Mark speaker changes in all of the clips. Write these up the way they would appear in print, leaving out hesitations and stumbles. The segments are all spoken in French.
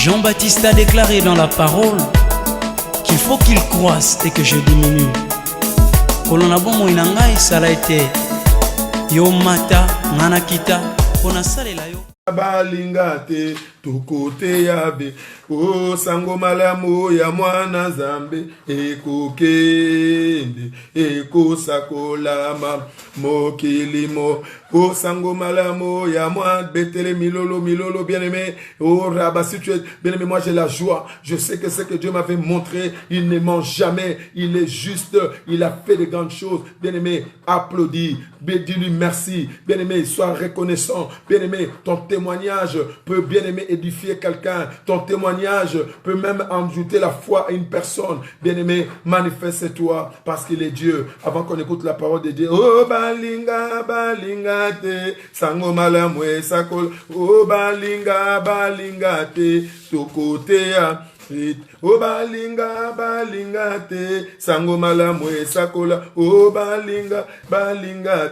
Speaker 1: Jean-Baptiste a déclaré dans la parole qu'il faut qu'il croisse et que je diminue. Kolona bomo inangai sala ete yo mata ngana kita pona salela yo
Speaker 2: balingate tukote yabe o sango malamu ya mwana zambe ekokende ekosakolama mokilimo o sango malamu ya mwana betele milolo bien-aimé. Oh Rabba, si tu es bien-aimé, moi j'ai la joie, je sais que ce que Dieu m'avait montré, il ne ment jamais, il est juste, il a fait de grandes choses. Bien-aimé, applaudis, dis-lui merci, bien-aimé, sois reconnaissant, bien-aimé, ton témoignage peut, bien-aimé, édifier quelqu'un, ton témoignage peut même ajouter la foi à une personne. Bien-aimé, manifeste-toi parce qu'il est Dieu. Avant qu'on écoute la parole de Dieu, oh balinga te sango malamwe sakol, oh balinga te tokote ya o balinga te sango malamwe sakola, o balinga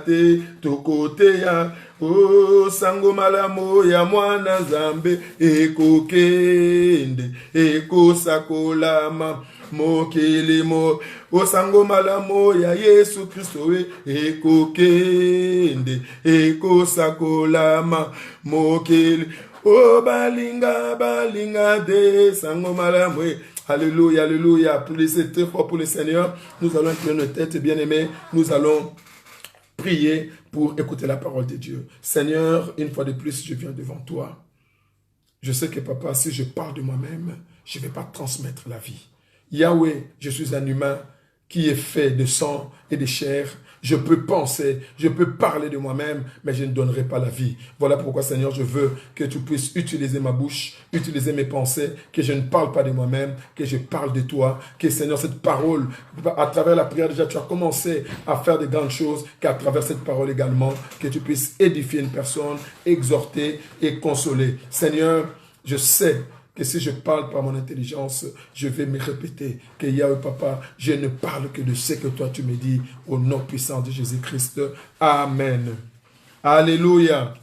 Speaker 2: te tokote ya o sango malamu ya mwana zambe ekokende ekosakolama mokilimo o sango malamu ya Yesu Kristo ekokende ekosakolama mokili o balinga de sango malamwe. Alléluia, alléluia. Applaudissez très fort pour le Seigneur. Nous allons incliner nos têtes, bien-aimés. Nous allons prier pour écouter la parole de Dieu. Seigneur, une fois de plus, je viens devant toi. Je sais que, papa, si je parle de moi-même, je ne vais pas transmettre la vie. Yahweh, je suis un humain qui est fait de sang et de chair. Je peux penser, je peux parler de moi-même, mais je ne donnerai pas la vie. Voilà pourquoi, Seigneur, je veux que tu puisses utiliser ma bouche, utiliser mes pensées, que je ne parle pas de moi-même, que je parle de toi, que, Seigneur, cette parole, à travers la prière, déjà, tu as commencé à faire de grandes choses, qu'à travers cette parole également, que tu puisses édifier une personne, exhorter et consoler. Seigneur, je sais que si je parle par mon intelligence, je vais me répéter que Yahweh Papa, je ne parle que de ce que toi tu me dis, au nom puissant de Jésus-Christ. Amen. Alléluia.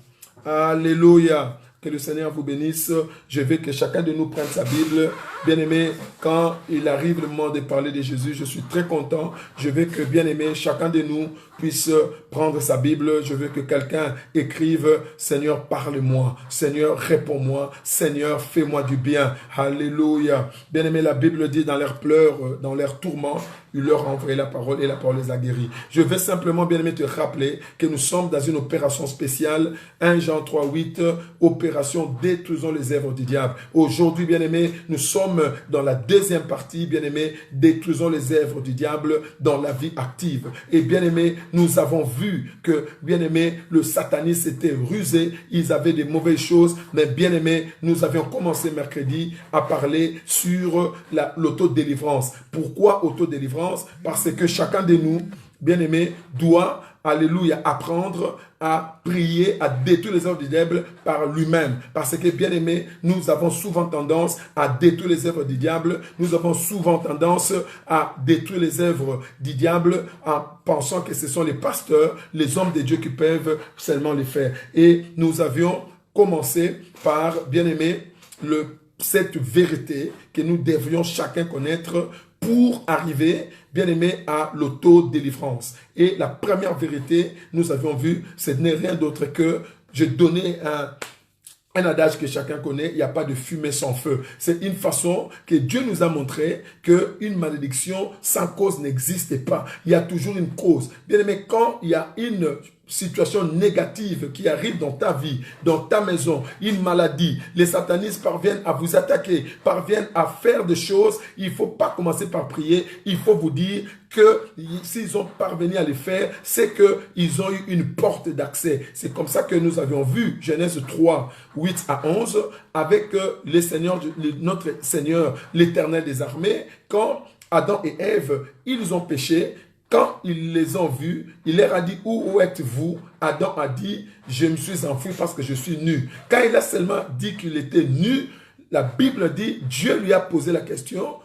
Speaker 2: Alléluia. Que le Seigneur vous bénisse. Je veux que chacun de nous prenne sa Bible. Bien-aimé, quand il arrive le moment de parler de Jésus, je suis très content. Je veux que, bien-aimé, chacun de nous puisse prendre sa Bible. Je veux que quelqu'un écrive « Seigneur, parle-moi. Seigneur, réponds-moi. Seigneur, fais-moi du bien. » Alléluia. Bien-aimé, la Bible dit dans leurs pleurs, dans leurs tourments, il leur a envoyé la parole et la parole les a guéris. Je veux simplement, bien-aimé, te rappeler que nous sommes dans une opération spéciale. 1 Jean 3, 8, opération détruisons les œuvres du diable. Aujourd'hui, bien-aimé, nous sommes dans la deuxième partie, bien-aimé, détruisons les œuvres du diable dans la vie active. Et bien-aimé, nous avons vu que, bien-aimé, le satanisme était rusé, ils avaient des mauvaises choses, mais bien-aimé, nous avions commencé mercredi à parler sur l'autodélivrance. Pourquoi autodélivrance? Parce que chacun de nous, bien-aimé, doit, alléluia, apprendre à prier, à détruire les œuvres du diable par lui-même. Parce que, bien aimé, nous avons souvent tendance à détruire les œuvres du diable. Nous avons souvent tendance à détruire les œuvres du diable en pensant que ce sont les pasteurs, les hommes de Dieu qui peuvent seulement les faire. Et nous avions commencé par, bien aimé, cette vérité que nous devrions chacun connaître pour arriver, bien aimé, à l'autodélivrance. Et la première vérité, nous avions vu, ce n'est rien d'autre que, je donnais un adage que chacun connaît, il n'y a pas de fumée sans feu. C'est une façon que Dieu nous a montré qu'une malédiction sans cause n'existe pas. Il y a toujours une cause. Bien aimé, quand il y a une situation négative qui arrive dans ta vie, dans ta maison, une maladie, les satanistes parviennent à vous attaquer, parviennent à faire des choses, il ne faut pas commencer par prier, il faut vous dire que s'ils ont parvenu à les faire, c'est qu'ils ont eu une porte d'accès. C'est comme ça que nous avions vu Genèse 3, 8 à 11, avec notre Seigneur, l'Éternel des armées, quand Adam et Ève, ils ont péché. Quand ils les ont vus, il leur a dit, où êtes-vous? Adam a dit, je me suis enfui parce que je suis nu. Quand il a seulement dit qu'il était nu, la Bible dit, Dieu lui a posé la question,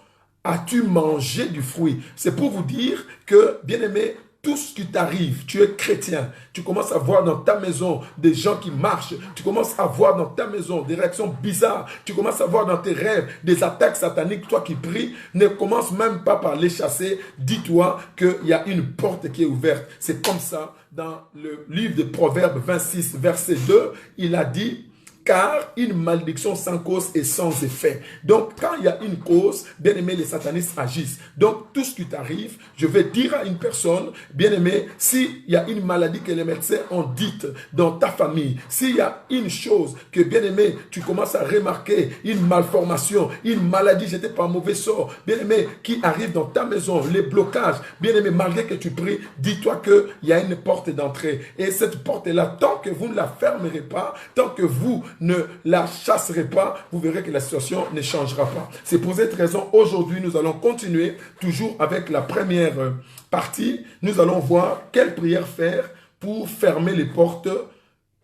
Speaker 2: as-tu mangé du fruit? C'est pour vous dire que, bien aimé, tout ce qui t'arrive, tu es chrétien, tu commences à voir dans ta maison des gens qui marchent, tu commences à voir dans ta maison des réactions bizarres, tu commences à voir dans tes rêves des attaques sataniques, toi qui pries, ne commence même pas par les chasser, dis-toi qu'il y a une porte qui est ouverte. C'est comme ça, dans le livre de Proverbes 26, verset 2, il a dit, car une malédiction sans cause est sans effet. Donc, quand il y a une cause, bien aimé, les satanistes agissent. Donc, tout ce qui t'arrive, je vais dire à une personne, bien aimé, s'il y a une maladie que les médecins ont dite dans ta famille, s'il y a une chose que, bien aimé, tu commences à remarquer, une malformation, une maladie, j'étais pas un mauvais sort, bien aimé, qui arrive dans ta maison, les blocages, bien aimé, malgré que tu pries, dis-toi qu'il y a une porte d'entrée. Et cette porte-là, tant que vous ne la fermerez pas, tant que vous ne la chasserez pas, vous verrez que la situation ne changera pas. C'est pour cette raison, aujourd'hui, nous allons continuer toujours avec la première partie. Nous allons voir quelle prière faire pour fermer les portes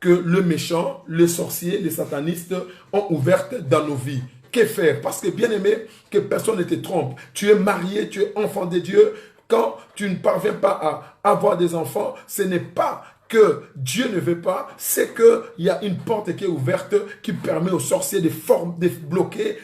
Speaker 2: que le méchant, les sorciers, les satanistes ont ouvertes dans nos vies. Que faire? Parce que, bien aimé, que personne ne te trompe. Tu es marié, tu es enfant de Dieu. Quand tu ne parviens pas à avoir des enfants, ce n'est pas que Dieu ne veut pas, c'est qu'il y a une porte qui est ouverte qui permet aux sorciers de bloquer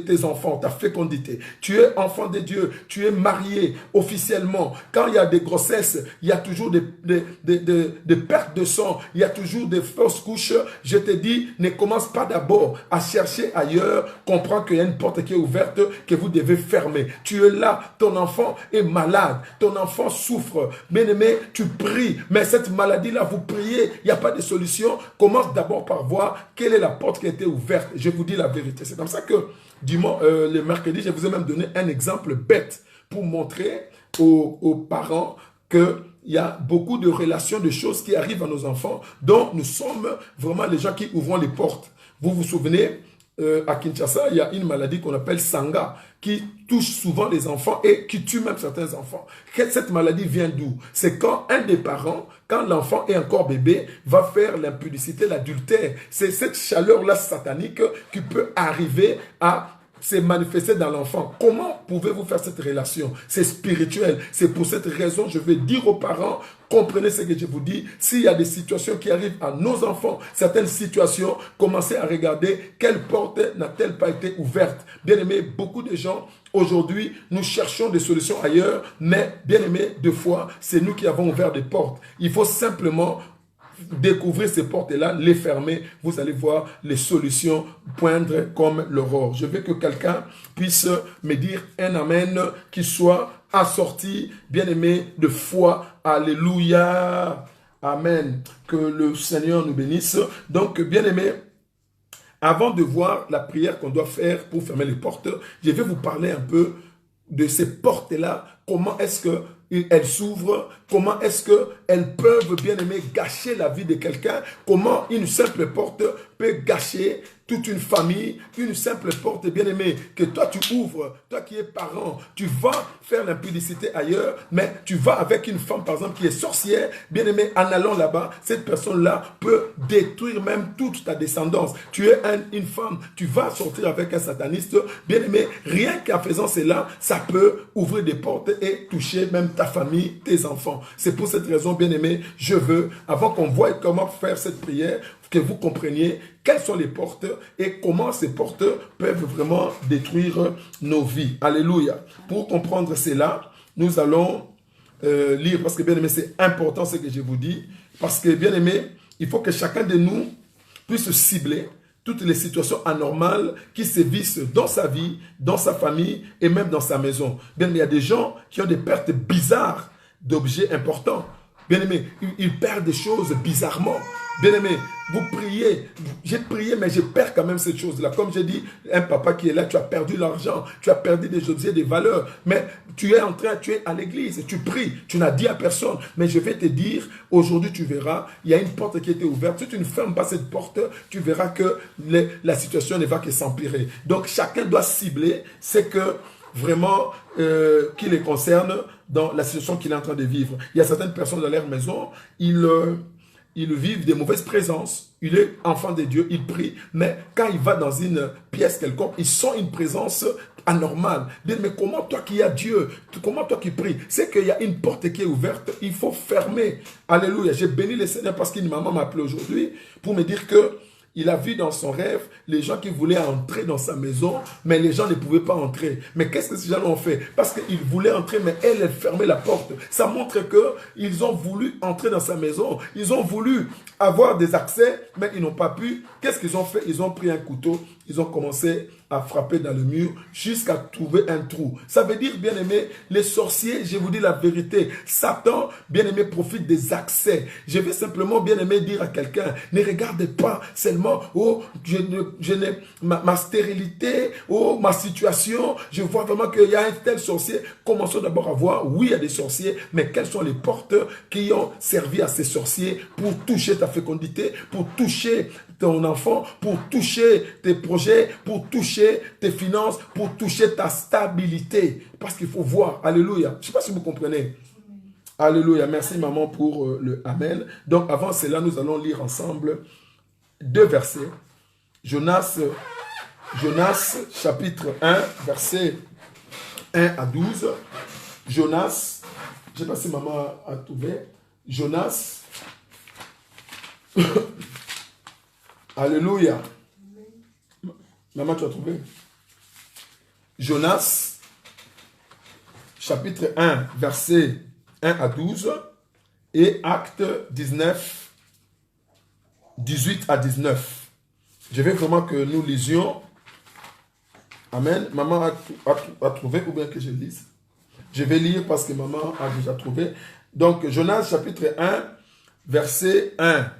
Speaker 2: tes enfants, ta fécondité. Tu es enfant de Dieu, tu es marié officiellement. Quand il y a des grossesses, il y a toujours des pertes de sang, il y a toujours des fausses couches. Je te dis, ne commence pas d'abord à chercher ailleurs, comprends qu'il y a une porte qui est ouverte que vous devez fermer. Tu es là, ton enfant est malade, ton enfant souffre. Bien-aimé, tu pries, mais cette maladie-là, vous priez, il n'y a pas de solution. Commence d'abord par voir quelle est la porte qui a été ouverte. Je vous dis la vérité. C'est comme ça que, le mercredi, je vous ai même donné un exemple bête pour montrer aux parents qu'il y a beaucoup de relations, de choses qui arrivent à nos enfants, dont nous sommes vraiment les gens qui ouvrons les portes. Vous vous souvenez, à Kinshasa, il y a une maladie qu'on appelle Sanga, qui touche souvent les enfants et qui tue même certains enfants. Cette maladie vient d'où? C'est quand un des parents, quand l'enfant est encore bébé, va faire l'impudicité, l'adultère. C'est cette chaleur-là satanique qui peut arriver à se manifester dans l'enfant. Comment pouvez-vous faire cette relation? C'est spirituel. C'est pour cette raison, je vais dire aux parents, comprenez ce que je vous dis. S'il y a des situations qui arrivent à nos enfants, certaines situations, commencez à regarder quelle porte n'a-t-elle pas été ouverte. Bien aimé, beaucoup de gens, aujourd'hui, nous cherchons des solutions ailleurs, mais bien aimé, deux fois, c'est nous qui avons ouvert des portes. Il faut simplement découvrir ces portes-là, les fermer, vous allez voir les solutions poindre comme l'aurore. Je veux que quelqu'un puisse me dire un amen qui soit assorti, bien aimé, de foi. Alléluia. Amen. Que le Seigneur nous bénisse. Donc, bien aimé, avant de voir la prière qu'on doit faire pour fermer les portes, je vais vous parler un peu de ces portes-là. Comment est-ce qu'elles s'ouvrent? Comment est-ce qu'elles peuvent, bien aimer, gâcher la vie de quelqu'un? Comment une simple porte peut gâcher toute une famille? Une simple porte, bien aimé, que toi tu ouvres, toi qui es parent, tu vas faire l'impudicité ailleurs, mais tu vas avec une femme, par exemple, qui est sorcière, bien aimé, en allant là-bas, cette personne-là peut détruire même toute ta descendance. Tu es une femme, tu vas sortir avec un sataniste, bien aimé, rien qu'en faisant cela, ça peut ouvrir des portes et toucher même ta famille, tes enfants. C'est pour cette raison, bien aimé, je veux, avant qu'on voie comment faire cette prière, que vous compreniez quelles sont les portes et comment ces portes peuvent vraiment détruire nos vies. Alléluia. Pour comprendre cela, nous allons lire, parce que bien aimé, c'est important ce que je vous dis, parce que bien aimé, il faut que chacun de nous puisse cibler toutes les situations anormales qui sévissent dans sa vie, dans sa famille et même dans sa maison. Bien aimé, il y a des gens qui ont des pertes bizarres d'objets importants. Bien aimé, ils perdent des choses bizarrement. Bien aimé, vous priez, j'ai prié, mais je perds quand même cette chose-là. Comme j'ai dit, un papa qui est là, tu as perdu l'argent, tu as perdu des objets, des valeurs, mais tu es à l'église, tu pries, tu n'as dit à personne. Mais je vais te dire, aujourd'hui tu verras, il y a une porte qui a été ouverte. Si tu ne fermes pas cette porte, tu verras que la situation ne va que s'empirer. Donc chacun doit cibler ce que vraiment qui les concerne dans la situation qu'il est en train de vivre. Il y a certaines personnes dans leur maison, ils vivent des mauvaises présences. Il est enfant de Dieu, il prie, mais quand il va dans une pièce quelconque, il sent une présence anormal. Bien, mais comment toi qui as Dieu, comment toi qui pries, c'est qu'il y a une porte qui est ouverte, il faut fermer. Alléluia. J'ai béni le Seigneur parce qu'une maman m'a appelé aujourd'hui pour me dire que il a vu dans son rêve les gens qui voulaient entrer dans sa maison, mais les gens ne pouvaient pas entrer. Mais qu'est-ce que ces gens ont fait? Parce qu'ils voulaient entrer, mais elle fermait la porte. Ça montre qu'ils ont voulu entrer dans sa maison. Ils ont voulu avoir des accès, mais ils n'ont pas pu. Qu'est-ce qu'ils ont fait? Ils ont pris un couteau, ils ont commencé à frapper dans le mur jusqu'à trouver un trou. Ça veut dire, bien aimé, les sorciers, je vous dis la vérité, Satan, bien aimé, profite des accès. Je vais simplement, bien aimé, dire à quelqu'un, ne regardez pas seulement, oh, ma stérilité, oh, ma situation, je vois vraiment qu'il y a un tel sorcier. Commençons d'abord à voir, oui, il y a des sorciers, mais quelles sont les portes qui ont servi à ces sorciers pour toucher ta fécondité, pour toucher ton enfant, pour toucher tes projets, pour toucher tes finances, pour toucher ta stabilité. Parce qu'il faut voir. Alléluia. Je ne sais pas si vous comprenez. Alléluia. Merci maman pour le Amen. Donc avant cela, nous allons lire ensemble 2 versets. Jonas chapitre 1, verset 1 à 12. Jonas, je ne sais pas si maman a trouvé. Jonas. Alléluia. Maman, tu as trouvé? Jonas, chapitre 1, verset 1 à 12 et Acte 19, 18 à 19. Je veux vraiment que nous lisions. Amen. Maman a trouvé ou bien que je lise? Je vais lire parce que maman a déjà trouvé. Donc, Jonas, chapitre 1, verset 1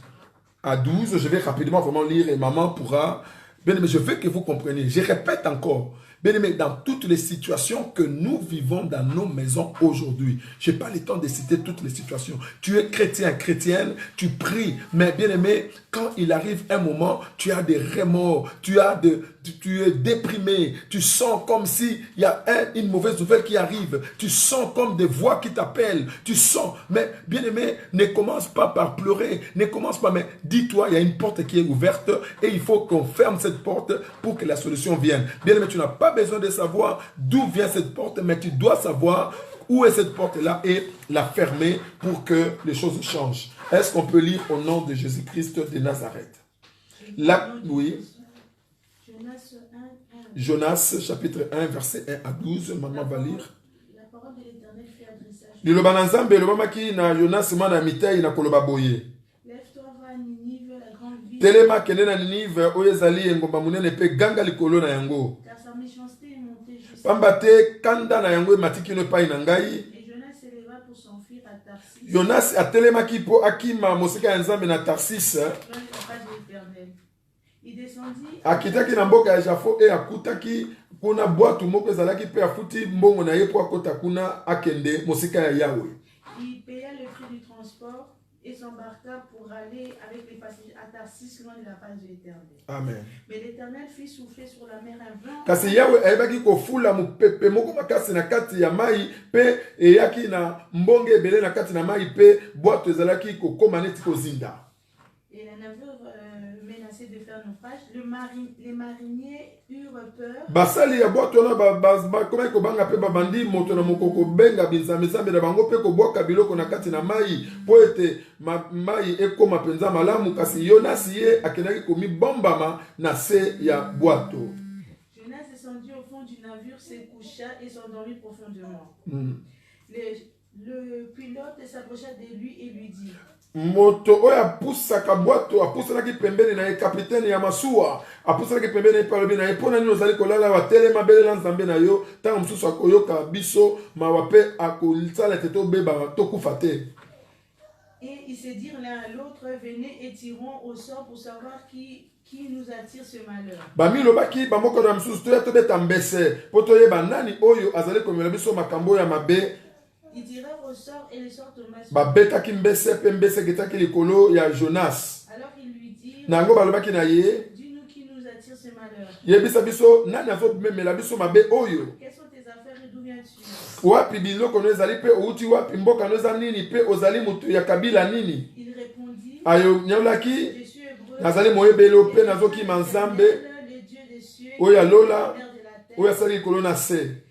Speaker 2: à 12, je vais rapidement vraiment lire et maman pourra... Bien aimé, je veux que vous compreniez. Je répète encore. Bien aimé, dans toutes les situations que nous vivons dans nos maisons aujourd'hui, je n'ai pas le temps de citer toutes les situations. Tu es chrétien, chrétienne, tu pries, mais bien aimé, quand il arrive un moment, tu as des remords, tu es déprimé, tu sens comme s'il y a une mauvaise nouvelle qui arrive, tu sens comme des voix qui t'appellent, tu sens, mais bien aimé, ne commence pas par pleurer, ne commence pas, mais dis-toi, il y a une porte qui est ouverte et il faut qu'on ferme cette porte pour que la solution vienne. Bien aimé, tu n'as pas besoin de savoir d'où vient cette porte, mais tu dois savoir où est cette porte-là et la fermer pour que les choses changent. Est-ce qu'on peut lire au nom de Jésus-Christ de Nazareth? Là, oui. Jonas, chapitre 1, verset 1 à 12. Maman va lire.
Speaker 3: La parole de l'Éternel fait adressage.
Speaker 2: Liloba na Nzambe, liloba maki na Jonas mana mitei na koloba boye.
Speaker 3: Lève-toi, va à Ninive, la grande ville.
Speaker 2: Telema kende na Ninive, oyo ezali engomba munene pe ganga likolo na yango.
Speaker 3: Car sa méchanceté est montée jusqu'à...
Speaker 2: Pamba te kanda na yango ematiki no epai na ngai.
Speaker 3: Et Jonas s'éleva pour s'enfuir à Tarsis.
Speaker 2: Jonas atelemaki po akima mosika ya Nzambe na Tarsis.
Speaker 3: Loin de la face de l'Éternel. Il descendit...
Speaker 2: Akitaki na mboka ya Jafo e akutaki kuna bwatu moko ezalaki pe afuti mbongo na ye po akota kuna akende mosika ya Yahweh.
Speaker 3: Il paya le prix du transport et s'embarqua pour aller avec les passagers à Tarsis, loin de la face de l'Éternel.
Speaker 2: Amen.
Speaker 3: Mais l'Éternel fit souffler sur la mer un vent.
Speaker 2: Kasi Yahweh ayebaki kofula mopepe moko makasi na kati ya mai pe eyaki na mbonge ebele na kati na mai pe bwato ezalaki kokoma neti kozinda.
Speaker 3: Et la navire menaçait de faire naufrage. Les mariniers eurent peur.
Speaker 2: Basali ya bwato na komaki kobanga pe babandi moto na mokoko benga binzambe na bango pe kobwaka biloko na kati na mai po ete mai ekoma penza malamu, kasi Yonasi ye akendaki komibombama na se ya bwato.
Speaker 3: Jonas descendit au fond du navire, se coucha et s'endormit profondément. Le pilote s'approcha de lui et lui dit:
Speaker 2: Moto oyo apusaka bwato apusanaki pembeni na ye, kapitene ya masuwa apusanaki pembeni na ye na ye, mpona nini ozali kolala watelema belela Nzambe na yo ntango mosusu akoyoka biso mawa pe akosala ete tobeba tokufa te.
Speaker 3: Et ils se dirent l'un à l'autre: venez et tirons au sort pour savoir qui nous attire ce malheur.
Speaker 2: Bamilobaki bamoko na mosusu toya tobeta mbese po toyeba nani oyo azali komela biso makambo ya mabe.
Speaker 3: Ils tirèrent au sort et le sort tomba sur lui.
Speaker 2: Babetaki mbese pe mbese ketaki likolo ya Jonas.
Speaker 3: Alors ils lui dirent:
Speaker 2: nango balobaki na ye,
Speaker 3: dis-nous qui nous attire ce malheur.
Speaker 2: yebisa biso nani azomemela biso mabe oyo.
Speaker 3: Quelles sont tes affaires et d'où viens-tu?
Speaker 2: Wapi biloko no ezali pe outi wapi mboka no eza nini pe ozali mutu ya kabila nini?
Speaker 3: Il répondit:
Speaker 2: Ayo nyolaki
Speaker 3: je suis hébreu,
Speaker 2: nazali moyebelo pe nazokima Nzambe
Speaker 3: le Dieu des cieux,
Speaker 2: oyo alola
Speaker 3: Père de la terre,
Speaker 2: Oyo asali kolona se.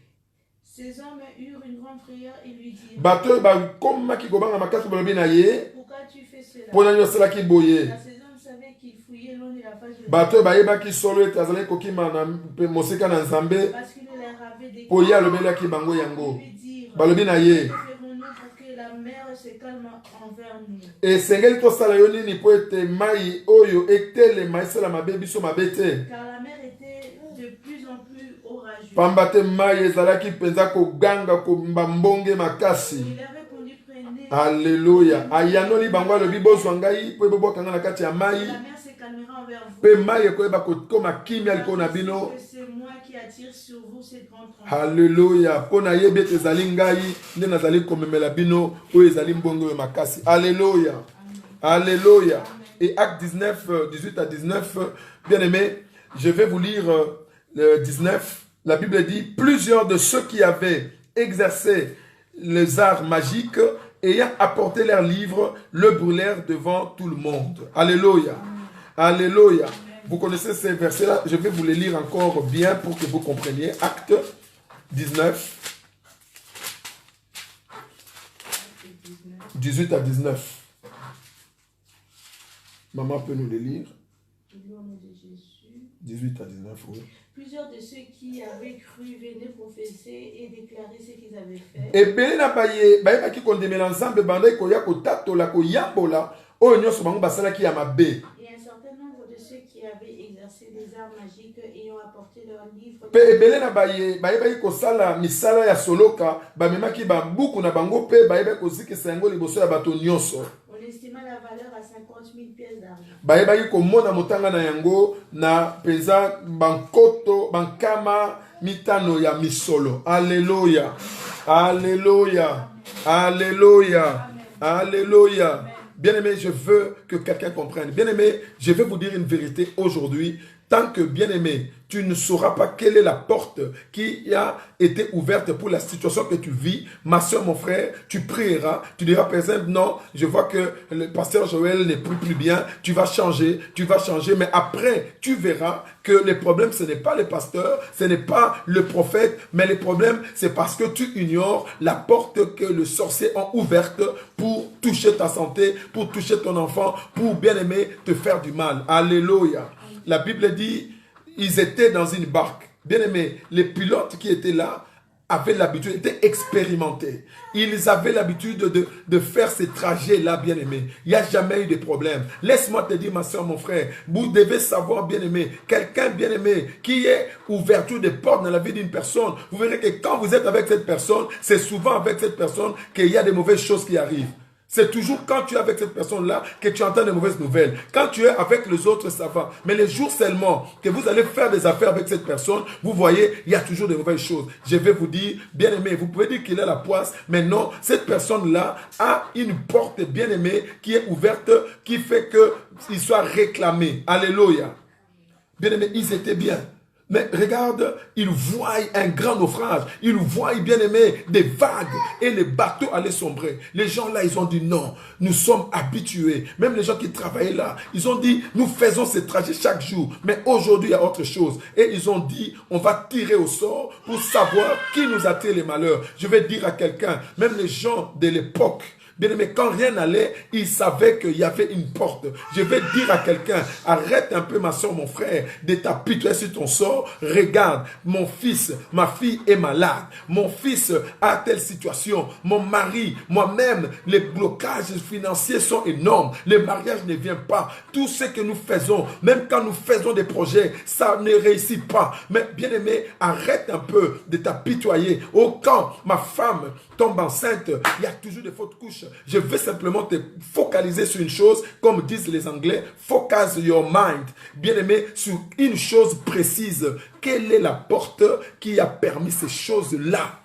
Speaker 3: Ces hommes eurent une grande frayeur et lui dirent,
Speaker 2: Bato bakomaki kobanga makasi balobi na ye.
Speaker 3: pourquoi tu fais cela?
Speaker 2: Pona nyo asalaki boye.
Speaker 3: Car ces hommes savaient qu'ils fouillaient l'eau de la face de la
Speaker 2: Bato bayebaki solo ete azalaki kokima na mosika na Nzambe.
Speaker 3: parce qu'il leur avait déclaré.
Speaker 2: Po ye alobelaki bango yango.
Speaker 3: Lui dire,
Speaker 2: Balobi na ye.
Speaker 3: que ferons-nous pour que la mer se calme envers nous?
Speaker 2: Esengeli tosala yo nini po ete mai oyo etelema esala mabe biso mabe te.
Speaker 3: Car la mer était de plus en plus orageuse.
Speaker 2: Pamba te mai ezalaki mpenza koganga kombambonge makasi.
Speaker 3: Il a répondu, prenez.
Speaker 2: Alléluia. Ayanoli bango alobi bozwa ngai po ebobwakanga na kati ya mai.
Speaker 3: La mer se calmera envers vous.
Speaker 2: Pe mai ekoyeba kokoma kimia likolo na bino.
Speaker 3: Que c'est moi qui attire sur vous cette grande trompe.
Speaker 2: Alléluia. Po nayebi ete ezali ngai nde nazali komemela bino oyo ezali mbongo oyo makasi. Alléluia. Alléluia. Et Acte 19, 18 à 19, bien aimé, je vais vous lire le 19. La Bible dit, plusieurs de ceux qui avaient exercé les arts magiques, ayant apporté leurs livres, le brûlèrent devant tout le monde. Alléluia. Alléluia. Vous connaissez ces versets-là, je vais vous les lire encore bien pour que vous compreniez. Acte 19, 18 à 19. Maman peut nous les lire. 18 à 19, oui.
Speaker 3: Plusieurs de ceux qui avaient cru venaient professer et déclarer ce qu'ils avaient fait.
Speaker 2: Ebele na baye bayebaki kondemela nzambe banda ekoya kotatola koyambola oyo nyonso bango basalaki ya mabe.
Speaker 3: Et un certain nombre de ceux qui avaient exercé des arts magiques ayant apporté leurs livres.
Speaker 2: Pe ebele na baye bayebaki kosala misala ya soloka bamemaki babuku na bango pe bayebaki kozikisa yango liboso ya bato nyonso.
Speaker 3: On estima la valeur à 50 000 pièces d'argent.
Speaker 2: Bayebaki komona motanga na yango na penza bankoto bankama mitano ya misolo. Alléluia. Alléluia. Alléluia. Alléluia. Bien-aimé, je veux que quelqu'un comprenne. Bien-aimé, je vais vous dire une vérité aujourd'hui. Tant que, bien-aimé, tu ne sauras pas quelle est la porte qui a été ouverte pour la situation que tu vis, ma soeur, mon frère, tu prieras, tu diras, par exemple, non, je vois que le pasteur Joël n'est plus bien, tu vas changer, mais après, tu verras que les problèmes, ce n'est pas le pasteur, ce n'est pas le prophète, mais les problèmes, c'est parce que tu ignores la porte que le sorcier a ouverte pour toucher ta santé, pour toucher ton enfant, pour, bien-aimé, te faire du mal. Alléluia. La Bible dit, ils étaient dans une barque. Bien aimé, les pilotes qui étaient là avaient l'habitude, étaient expérimentés. Ils avaient l'habitude de faire ces trajets-là, bien aimé. Il n'y a jamais eu de problème. Laisse-moi te dire, ma soeur, mon frère, vous devez savoir, bien aimé, quelqu'un bien aimé qui est ouverture des portes dans la vie d'une personne. Vous verrez que quand vous êtes avec cette personne, c'est souvent avec cette personne qu'il y a des mauvaises choses qui arrivent. C'est toujours quand tu es avec cette personne-là que tu entends de mauvaises nouvelles. Quand tu es avec les autres, ça va. Mais les jours seulement que vous allez faire des affaires avec cette personne, vous voyez, il y a toujours de mauvaises choses. Je vais vous dire, bien aimé, vous pouvez dire qu'il a la poisse, mais non, cette personne-là a une porte bien aimée qui est ouverte, qui fait qu'il soit réclamé. Alléluia. Bien aimé, ils étaient bien. Mais regarde, ils voient un grand naufrage. Ils voient, bien aimé, des vagues. Et les bateaux allaient sombrer. Les gens là, ils ont dit non. Nous sommes habitués. Même les gens qui travaillaient là, ils ont dit, nous faisons ces trajets chaque jour. Mais aujourd'hui, il y a autre chose. Et ils ont dit, on va tirer au sort pour savoir qui nous attire les malheurs. Je vais dire à quelqu'un, même les gens de l'époque, bien aimé, quand rien n'allait, ils savaient qu'il y avait une porte. Je vais dire à quelqu'un, arrête un peu ma soeur, mon frère, de t'apitoyer sur ton sort. Regarde, mon fils, ma fille est malade. Mon fils a telle situation. Mon mari, moi-même, les blocages financiers sont énormes. Le mariage ne vient pas. Tout ce que nous faisons, même quand nous faisons des projets, ça ne réussit pas. Mais bien aimé, arrête un peu de t'apitoyer. Oh, quand ma femme tombe enceinte, il y a toujours des fausses couches. Je veux simplement te focaliser sur une chose, comme disent les Anglais, focus your mind. Bien aimé, sur une chose précise. Quelle est la porte qui a permis ces choses-là?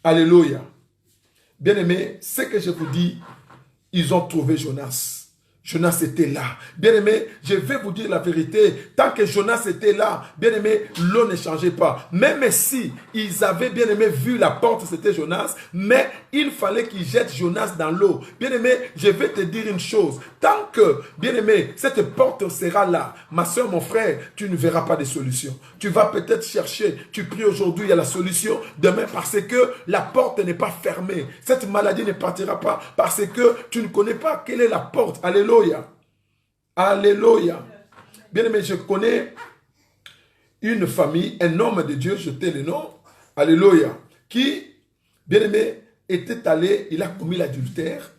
Speaker 2: Alléluia. Bien aimé, ce que je vous dis, ils ont trouvé Jonas. Jonas était là. Bien-aimé, je vais vous dire la vérité. Tant que Jonas était là, bien-aimé, l'eau ne changeait pas. Même si ils avaient, bien-aimé, vu la porte, c'était Jonas, mais il fallait qu'ils jettent Jonas dans l'eau. Bien-aimé, je vais te dire une chose. Tant que, bien-aimé, cette porte sera là, ma soeur, mon frère, tu ne verras pas de solution. Tu vas peut-être chercher, tu pries aujourd'hui, il y a la solution. Demain, parce que la porte n'est pas fermée. Cette maladie ne partira pas parce que tu ne connais pas quelle est la porte. Alléluia. Alléluia. Bien-aimé, je connais une famille, un homme de Dieu, je tais le nom, alléluia, qui, bien-aimé, était allé, il a commis l'adultère,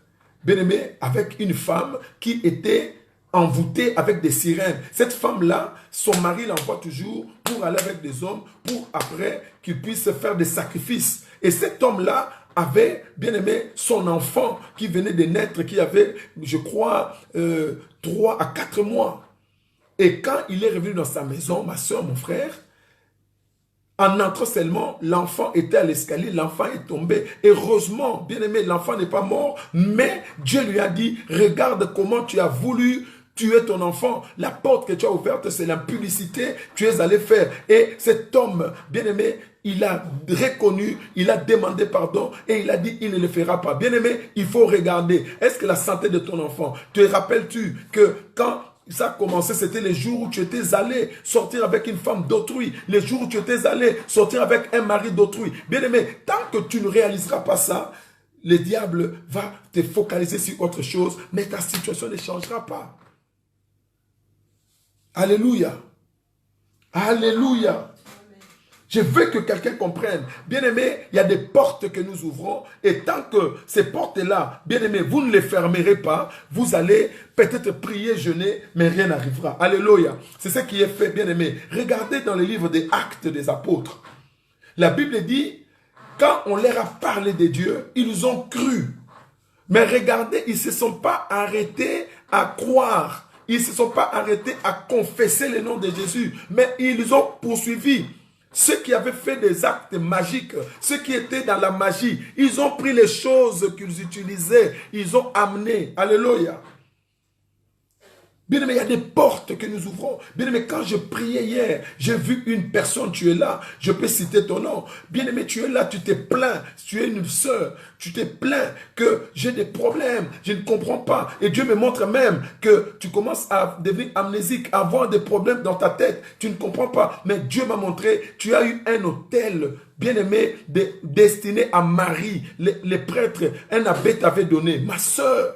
Speaker 2: bien-aimé, avec une femme qui était envoûtée avec des sirènes. Cette femme-là, son mari l'envoie toujours pour aller avec des hommes, pour après qu'il puisse faire des sacrifices. Et cet homme-là avait, bien aimé, son enfant qui venait de naître, qui avait, je crois, 3 à 4 mois. Et quand il est revenu dans sa maison, ma soeur, mon frère, en entrant seulement, l'enfant était à l'escalier, l'enfant est tombé. Heureusement, bien aimé, l'enfant n'est pas mort, mais Dieu lui a dit, regarde comment tu as voulu tuer ton enfant. La porte que tu as ouverte, c'est l'impudicité, tu es allé faire. Et cet homme, bien aimé, il a reconnu, il a demandé pardon et il a dit il ne le fera pas. Bien aimé, il faut regarder. Est-ce que la santé de ton enfant, te rappelles-tu que quand ça a commencé, c'était les jours où tu étais allé sortir avec une femme d'autrui, les jours où tu étais allé sortir avec un mari d'autrui. Bien aimé, tant que tu ne réaliseras pas ça, le diable va te focaliser sur autre chose, mais ta situation ne changera pas. Alléluia. Alléluia. Je veux que quelqu'un comprenne. Bien-aimé, il y a des portes que nous ouvrons et tant que ces portes-là, bien-aimé, vous ne les fermerez pas, vous allez peut-être prier, jeûner, mais rien n'arrivera. Alléluia. C'est ce qui est fait, bien-aimé. Regardez dans le livre des Actes des Apôtres. La Bible dit, quand on leur a parlé de Dieu, ils ont cru. Mais regardez, ils ne se sont pas arrêtés à croire. Ils ne se sont pas arrêtés à confesser le nom de Jésus, mais ils ont poursuivi. Ceux qui avaient fait des actes magiques, ceux qui étaient dans la magie, ils ont pris les choses qu'ils utilisaient, ils ont amené. Alléluia. Bien aimé, il y a des portes que nous ouvrons. Bien aimé, quand je priais hier, j'ai vu une personne, tu es là, je peux citer ton nom. Bien aimé, tu es là, tu t'es plaint, tu es une sœur, tu t'es plaint que j'ai des problèmes, je ne comprends pas. Et Dieu me montre même que tu commences à devenir amnésique, à avoir des problèmes dans ta tête, tu ne comprends pas. Mais Dieu m'a montré, tu as eu un hôtel, bien aimé, destiné à Marie, les prêtres, un abbé t'avait donné. Ma sœur,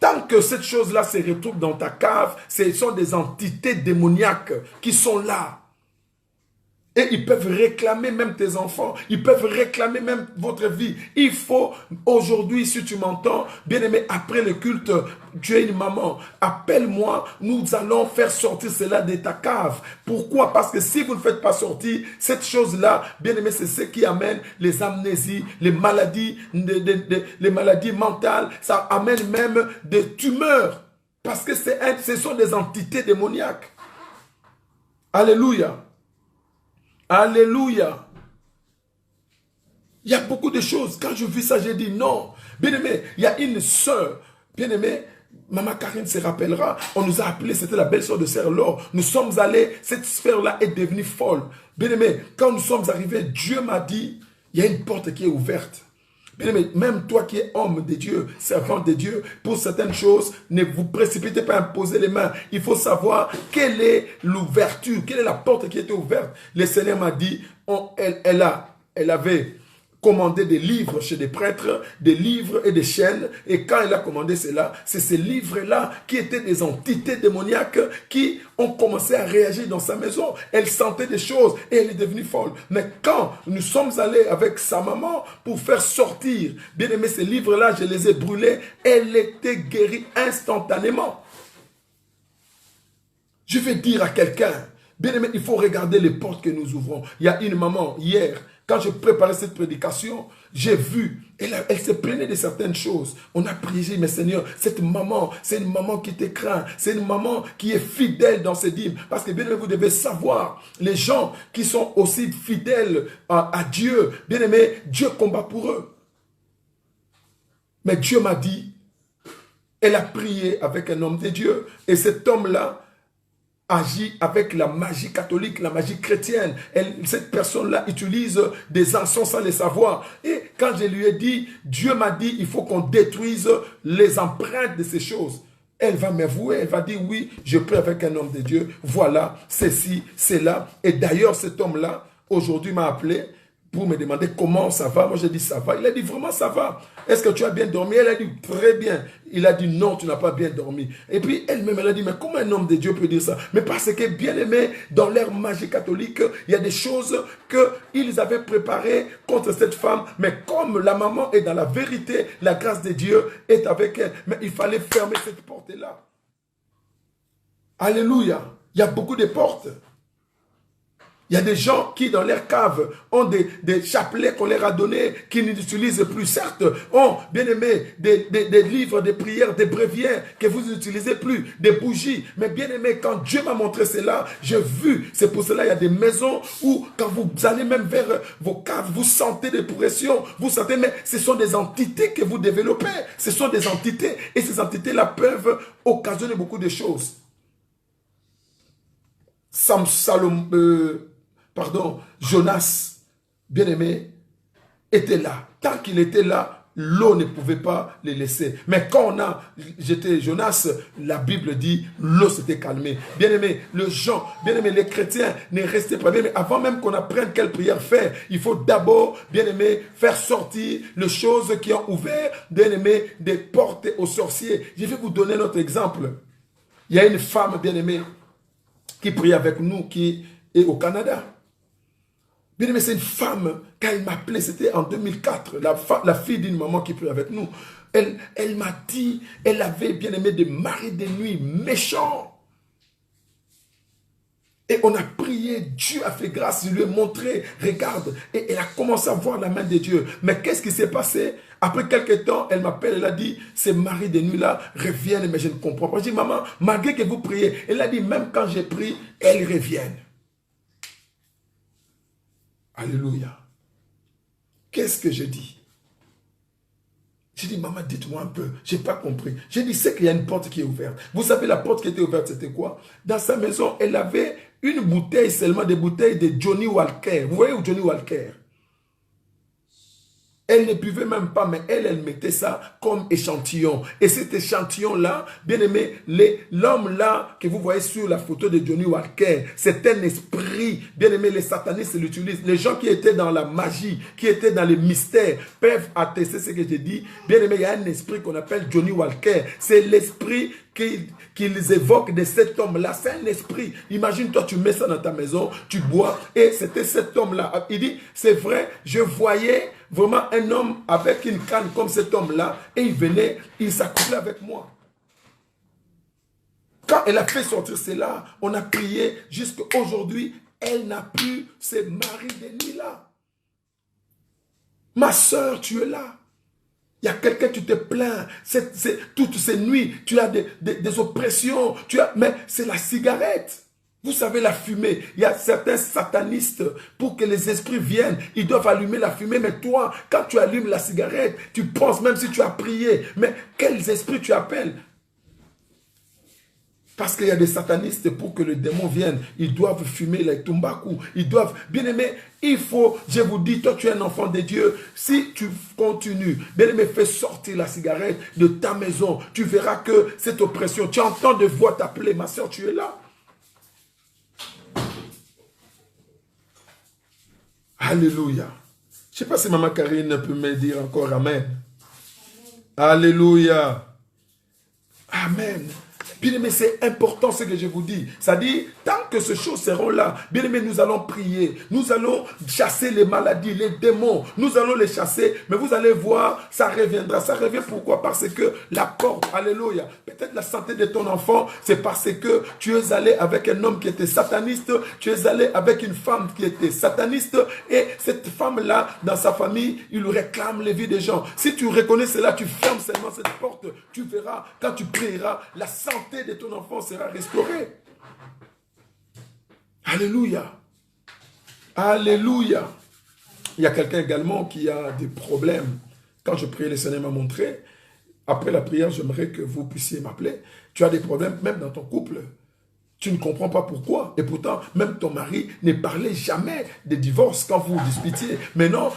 Speaker 2: tant que cette chose-là se retrouve dans ta cave, ce sont des entités démoniaques qui sont là. Et ils peuvent réclamer même tes enfants. Ils peuvent réclamer même votre vie. Il faut, aujourd'hui, si tu m'entends, bien-aimé, après le culte, tu es une maman. Appelle-moi, nous allons faire sortir cela de ta cave. Pourquoi? Parce que si vous ne faites pas sortir, cette chose-là, bien-aimé, c'est ce qui amène les amnésies, les maladies mentales. Ça amène même des tumeurs. Parce que ce sont des entités démoniaques. Alléluia. Alléluia. Il y a beaucoup de choses. Quand je vis ça, j'ai dit non. Bien-aimé, il y a une sœur. Bien-aimé, Maman Karine se rappellera. On nous a appelé, c'était la belle sœur de Sœur Laure. Nous sommes allés, cette sphère-là est devenue folle. Bien-aimé, quand nous sommes arrivés, Dieu m'a dit, il y a une porte qui est ouverte. Bien-aimé, même toi qui es homme de Dieu, servant de Dieu, pour certaines choses, ne vous précipitez pas à imposer les mains. Il faut savoir quelle est l'ouverture, quelle est la porte qui était ouverte. Le Seigneur m'a dit, elle avait commandé des livres chez des prêtres, des livres et des chaînes. Et quand elle a commandé cela, c'est ces livres-là qui étaient des entités démoniaques qui ont commencé à réagir dans sa maison. Elle sentait des choses et elle est devenue folle. Mais quand nous sommes allés avec sa maman pour faire sortir, bien aimé, ces livres-là, je les ai brûlés, elle était guérie instantanément. Je vais dire à quelqu'un, bien aimé, il faut regarder les portes que nous ouvrons. Il y a une maman, hier, quand je préparais cette prédication, j'ai vu, elle se plaignait de certaines choses. On a prié, mais Seigneur, cette maman, c'est une maman qui te craint. C'est une maman qui est fidèle dans ses dîmes. Parce que bien aimé, vous devez savoir, les gens qui sont aussi fidèles à Dieu, bien aimé, Dieu combat pour eux. Mais Dieu m'a dit, elle a prié avec un homme de Dieu. Et cet homme-là agit avec la magie catholique, la magie chrétienne. Cette personne-là utilise des encens sans les savoir. Et quand je lui ai dit, Dieu m'a dit, il faut qu'on détruise les empreintes de ces choses. Elle va m'avouer, elle va dire, oui, je prie avec un homme de Dieu. Voilà, c'est ci, c'est là. Et d'ailleurs, cet homme-là, aujourd'hui, m'a appelé pour me demander comment ça va. Moi, j'ai dit, ça va. Il a dit, vraiment, ça va. Est-ce que tu as bien dormi? Elle a dit, très bien. Il a dit, non, tu n'as pas bien dormi. Et puis, elle-même, elle a dit, mais comment un homme de Dieu peut dire ça? Mais parce que, bien aimé, dans leur magie catholique, il y a des choses qu'ils avaient préparées contre cette femme. Mais comme la maman est dans la vérité, la grâce de Dieu est avec elle. Mais il fallait fermer cette porte-là. Alléluia. Il y a beaucoup de portes. Il y a des gens qui, dans leur cave, ont des chapelets qu'on leur a donnés, qui n'utilisent plus. Certes, ont, bien aimé, des livres, des prières, des bréviaires que vous n'utilisez plus, des bougies. Mais bien aimé, quand Dieu m'a montré cela, j'ai vu. C'est pour cela qu'il y a des maisons où, quand vous allez même vers vos caves, vous sentez des pressions. Vous sentez, mais ce sont des entités que vous développez. Ce sont des entités. Et ces entités-là peuvent occasionner beaucoup de choses. Jonas, bien-aimé, était là. Tant qu'il était là, l'eau ne pouvait pas les laisser. Mais quand j'étais Jonas, la Bible dit, l'eau s'était calmée. Bien-aimé, les chrétiens ne restaient pas bien. Mais avant même qu'on apprenne quelle prière faire, il faut d'abord, bien-aimé, faire sortir les choses qui ont ouvert, bien-aimé, des portes aux sorciers. Je vais vous donner notre exemple. Il y a une femme, bien-aimée, qui prie avec nous, qui est au Canada. Bien aimé, c'est une femme, quand elle m'a appelé, c'était en 2004, la fille d'une maman qui prie avec nous. Elle m'a dit, elle avait bien aimé des maris de nuit méchants. Et on a prié, Dieu a fait grâce, je lui ai montré, regarde. Et elle a commencé à voir la main de Dieu. Mais qu'est-ce qui s'est passé? Après quelques temps, elle m'appelle, elle a dit, ces maris de nuit-là reviennent, mais je ne comprends pas. Je dis, maman, malgré que vous priez, elle a dit, même quand j'ai prié, elles reviennent. Alléluia. Qu'est-ce que je dis? J'ai dit, maman, dites-moi un peu. Je n'ai pas compris. J'ai dit, c'est qu'il y a une porte qui est ouverte. Vous savez, la porte qui était ouverte, c'était quoi? Dans sa maison, elle avait une bouteille seulement, des bouteilles de Johnny Walker. Vous voyez où Johnny Walker? Elle ne buvait même pas, mais elle mettait ça comme échantillon. Et cet échantillon-là, bien aimé, l'homme-là que vous voyez sur la photo de Johnny Walker, c'est un esprit. Bien aimé, les satanistes l'utilisent. Les gens qui étaient dans la magie, qui étaient dans les mystères, peuvent attester ce que j'ai dit. Bien aimé, il y a un esprit qu'on appelle Johnny Walker. C'est l'esprit qu'ils évoquent de cet homme-là. C'est un esprit. Imagine-toi, tu mets ça dans ta maison, tu bois, et c'était cet homme-là. Il dit, c'est vrai, je voyais vraiment un homme avec une canne comme cet homme-là, et il venait, il s'accouplait avec moi. Quand elle a fait sortir cela, on a prié jusqu'à aujourd'hui, elle n'a plus ces maris de nuit-là. Ma soeur, tu es là. Il y a quelqu'un, tu te plains, toutes ces nuits, tu as des oppressions, mais c'est la cigarette. Vous savez, la fumée, il y a certains satanistes, pour que les esprits viennent, ils doivent allumer la fumée, mais toi, quand tu allumes la cigarette, tu penses même si tu as prié, mais quels esprits tu appelles? Parce qu'il y a des satanistes, pour que le démon vienne, ils doivent fumer les tumbaku, ils doivent, bien aimé, il faut, je vous dis, toi tu es un enfant de Dieu, si tu continues, bien aimé, fais sortir la cigarette de ta maison, tu verras que cette oppression, tu entends des voix t'appeler, ma soeur, tu es là. Alléluia. Je ne sais pas si maman Karine peut me dire encore Amen. Alléluia. Amen. Bien aimé, c'est important ce que je vous dis. C'est-à-dire, tant que ces choses seront là, bien aimé, nous allons prier. Nous allons chasser les maladies, les démons. Nous allons les chasser. Mais vous allez voir, ça reviendra. Ça revient pourquoi? Parce que la porte, alléluia. Peut-être la santé de ton enfant, c'est parce que tu es allé avec un homme qui était sataniste. Tu es allé avec une femme qui était sataniste. Et cette femme-là, dans sa famille, il réclame les vies des gens. Si tu reconnais cela, tu fermes seulement cette porte. Tu verras, quand tu prieras, la santé de ton enfant sera restaurée. Alléluia. Alléluia. Il y a quelqu'un également qui a des problèmes. Quand je priais, le Seigneur m'a montré. Après la prière, j'aimerais que vous puissiez m'appeler. Tu as des problèmes même dans ton couple. Tu ne comprends pas pourquoi. Et pourtant, même ton mari ne parlait jamais de divorce quand vous vous disputiez. Mais non,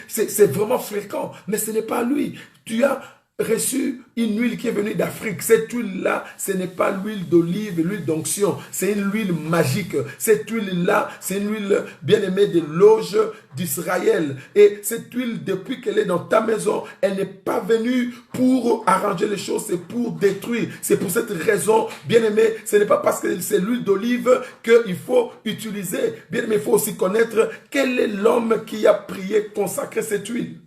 Speaker 2: c'est vraiment fréquent. Mais ce n'est pas lui. Tu as reçu une huile qui est venue d'Afrique. Cette huile-là, ce n'est pas l'huile d'olive, l'huile d'onction. C'est une huile magique. Cette huile-là, c'est une huile bien-aimée de l'auge d'Israël. Et cette huile, depuis qu'elle est dans ta maison, elle n'est pas venue pour arranger les choses, c'est pour détruire. C'est pour cette raison, bien-aimé, ce n'est pas parce que c'est l'huile d'olive qu'il faut utiliser. Bien-aimé, il faut aussi connaître quel est l'homme qui a prié, consacré cette huile.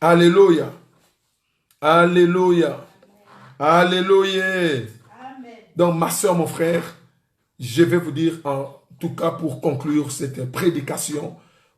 Speaker 2: Alléluia. Alléluia. Alléluia. Donc, ma soeur, mon frère, je vais vous dire, en tout cas pour conclure cette prédication,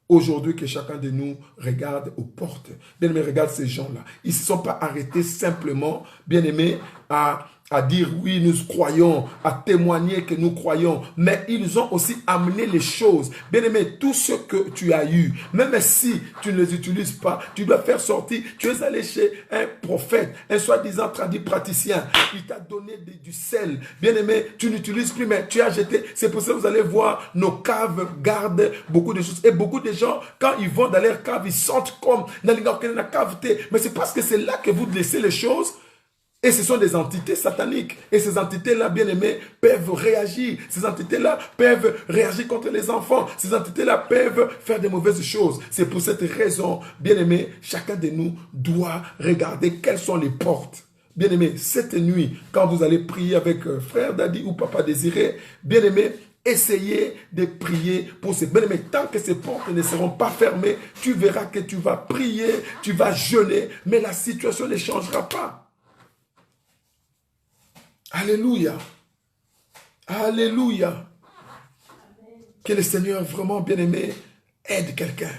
Speaker 2: aujourd'hui que chacun de nous regarde aux portes. Bien-aimé, regarde ces gens-là. Ils ne se sont pas arrêtés simplement, bien-aimé, à dire oui, nous croyons, à témoigner que nous croyons, mais ils ont aussi amené les choses. Bien-aimé, tout ce que tu as eu, même si tu ne les utilises pas, tu dois faire sortir. Tu es allé chez un prophète, un soi-disant traduit praticien, il t'a donné du sel. Bien-aimé, tu n'utilises plus, mais tu as jeté. C'est pour ça que vous allez voir, nos caves gardent beaucoup de choses. Et beaucoup de gens, quand ils vont dans leur cave, ils sentent comme dans la cavité. Mais c'est parce que c'est là que vous laissez les choses. Et ce sont des entités sataniques. Et ces entités-là, bien-aimés, peuvent réagir. Ces entités-là peuvent réagir contre les enfants. Ces entités-là peuvent faire de mauvaises choses. C'est pour cette raison, bien-aimés, chacun de nous doit regarder quelles sont les portes. Bien-aimés, cette nuit, quand vous allez prier avec frère Daddy ou papa Désiré, bien-aimés, essayez de prier pour ces bien-aimés. Tant que ces portes ne seront pas fermées, tu verras que tu vas prier, tu vas jeûner, mais la situation ne changera pas. Alléluia. Alléluia. Que le Seigneur vraiment bien-aimé aide quelqu'un.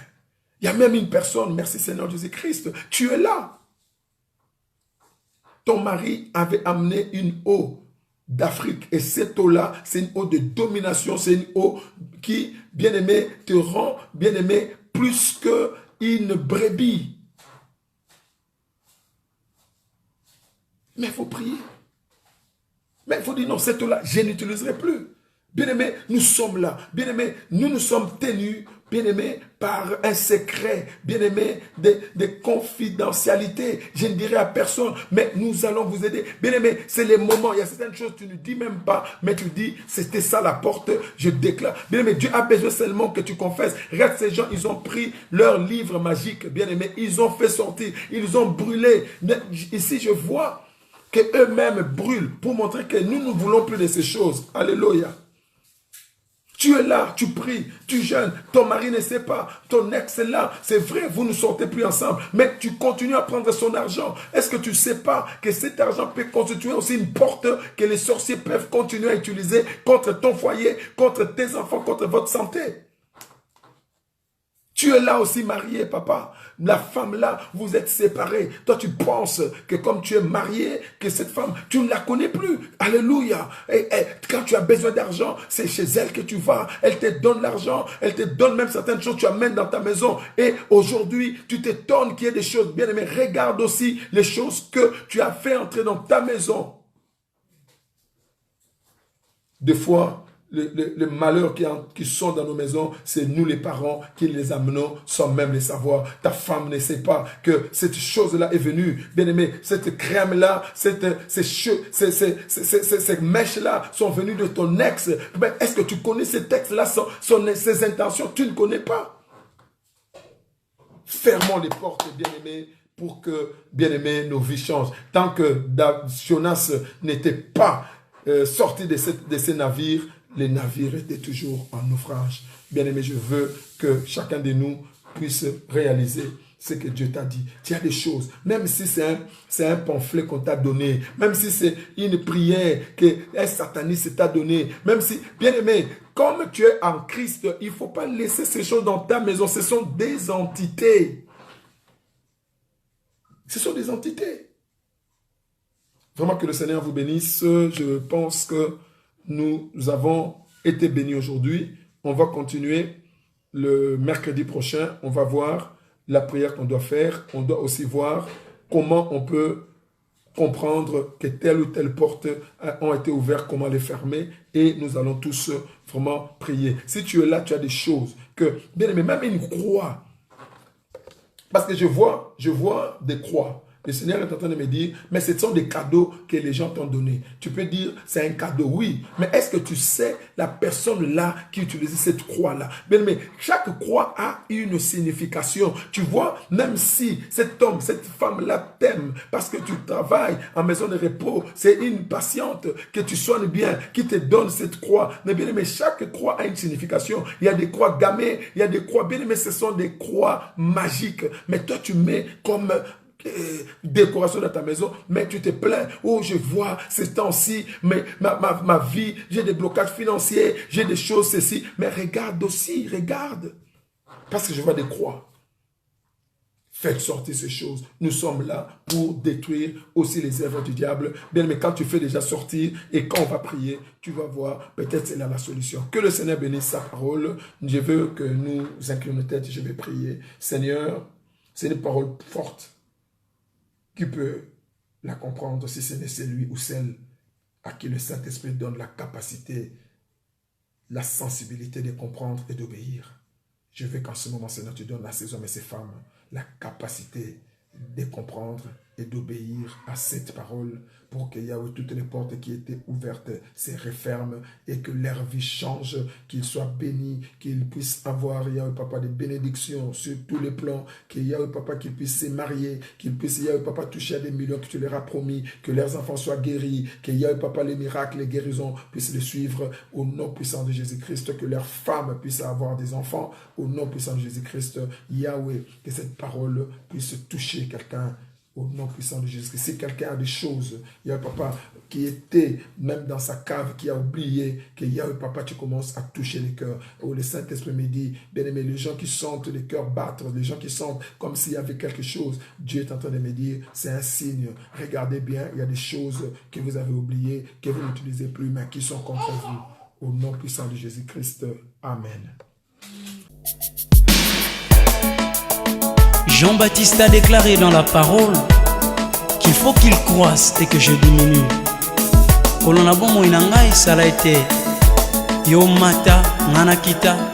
Speaker 2: Il y a même une personne, merci Seigneur Jésus-Christ, tu es là. Ton mari avait amené une eau d'Afrique et cette eau-là, c'est une eau de domination, c'est une eau qui, bien-aimé, te rend, bien-aimé, plus qu'une brebis. Mais il faut prier. Mais il faut dire non, cette eau-là, je n'utiliserai plus. Bien-aimé, nous sommes là. Bien-aimé, nous sommes tenus, bien-aimé, par un secret, bien-aimé, de confidentialité. Je ne dirai à personne, mais nous allons vous aider. Bien-aimé, c'est les moments, il y a certaines choses, tu ne dis même pas, mais tu dis, c'était ça la porte, je déclare. Bien-aimé, Dieu a besoin seulement que tu confesses. Regarde ces gens, ils ont pris leur livre magique, bien-aimé, ils ont fait sortir, ils ont brûlé. Mais ici, je vois qu'eux-mêmes brûlent pour montrer que nous ne voulons plus de ces choses. Alléluia. Tu es là, tu pries, tu jeûnes, ton mari ne sait pas, ton ex est là, c'est vrai, vous ne sortez plus ensemble, mais tu continues à prendre son argent. Est-ce que tu ne sais pas que cet argent peut constituer aussi une porte que les sorciers peuvent continuer à utiliser contre ton foyer, contre tes enfants, contre votre santé? Tu es là aussi marié, papa. La femme là, vous êtes séparés. Toi, tu penses que comme tu es marié, que cette femme, tu ne la connais plus. Alléluia. Et quand tu as besoin d'argent, c'est chez elle que tu vas. Elle te donne l'argent. Elle te donne même certaines choses que tu amènes dans ta maison. Et aujourd'hui, tu t'étonnes qu'il y ait des choses bien aimées. Regarde aussi les choses que tu as fait entrer dans ta maison. Des fois, les malheurs qui sont dans nos maisons, c'est nous les parents qui les amenons sans même les savoir. Ta femme ne sait pas que cette chose-là est venue. Bien-aimé, cette crème-là, ces mèches-là sont venues de ton ex. Mais est-ce que tu connais cet ex-là, ses intentions? Tu ne connais pas. Fermons les portes, bien-aimé, pour que, bien-aimé, nos vies changent. Tant que Jonas n'était pas sorti de ces navires, les navires étaient toujours en naufrage. Bien-aimé, je veux que chacun de nous puisse réaliser ce que Dieu t'a dit. Tu as des choses, même si c'est un pamphlet qu'on t'a donné, même si c'est une prière qu'un sataniste t'a donné, même si, bien-aimé, comme tu es en Christ, il ne faut pas laisser ces choses dans ta maison. Ce sont des entités. Ce sont des entités. Vraiment que le Seigneur vous bénisse. Je pense que nous avons été bénis aujourd'hui. On va continuer le mercredi prochain. On va voir la prière qu'on doit faire. On doit aussi voir comment on peut comprendre que telle ou telle porte ont été ouvertes, comment les fermer, et nous allons tous vraiment prier. Si tu es là, tu as des choses que, bien aimé, même une croix, parce que je vois des croix. Le Seigneur est en train de me dire, mais ce sont des cadeaux que les gens t'ont donnés. Tu peux dire, c'est un cadeau, oui. Mais est-ce que tu sais la personne là qui utilise cette croix-là? Bien, mais chaque croix a une signification. Tu vois, même si cet homme, cette femme-là t'aime parce que tu travailles en maison de repos, c'est une patiente que tu soignes bien, qui te donne cette croix. Mais bien, mais chaque croix a une signification. Il y a des croix gammées, il y a des croix, bien, mais ce sont des croix magiques. Mais toi, tu mets comme décoration dans ta maison, mais tu te plains, oh je vois ces temps-ci, mais ma vie, j'ai des blocages financiers, j'ai des choses ceci, mais regarde aussi, regarde, parce que je vois des croix. Faites sortir ces choses. Nous sommes là pour détruire aussi les œuvres du diable. Bien, mais quand tu fais déjà sortir et quand on va prier, tu vas voir, peut-être c'est là la solution. Que le Seigneur bénisse sa parole. Je veux que nous inclinions nos têtes, je vais prier. Seigneur, c'est une parole forte. Qui peut la comprendre si ce n'est celui ou celle à qui le Saint-Esprit donne la capacité, la sensibilité de comprendre et d'obéir. Je veux qu'en ce moment, Seigneur, tu donnes à ces hommes et ces femmes la capacité de comprendre et d'obéir à cette parole pour que Yahweh, toutes les portes qui étaient ouvertes se referment et que leur vie change, qu'ils soient bénis, qu'ils puissent avoir, Yahweh Papa, des bénédictions sur tous les plans, que Yahweh Papa, qu'ils puissent se marier, qu'ils puissent, Yahweh Papa, toucher à des millions que tu leur as promis, que leurs enfants soient guéris, que Yahweh Papa, les miracles, les guérisons puissent les suivre au nom puissant de Jésus-Christ, que leurs femmes puissent avoir des enfants au nom puissant de Jésus-Christ. Yahweh, que cette parole puisse toucher quelqu'un au nom puissant de Jésus. Si quelqu'un a des choses, Yahweh Papa, qui était même dans sa cave, qui a oublié, que Yahweh Papa, tu commences à toucher les cœurs. Oh, le Saint-Esprit me dit, bien-aimé, les gens qui sentent les cœurs battre, les gens qui sentent comme s'il y avait quelque chose, Dieu est en train de me dire, c'est un signe. Regardez bien, il y a des choses que vous avez oubliées, que vous n'utilisez plus, mais qui sont contre vous. Au nom puissant de Jésus-Christ. Amen.
Speaker 1: Jean-Baptiste a déclaré dans la parole qu'il faut qu'il croisse et que je diminue. Kolona bomo inangai sala ete yo mata ngana kita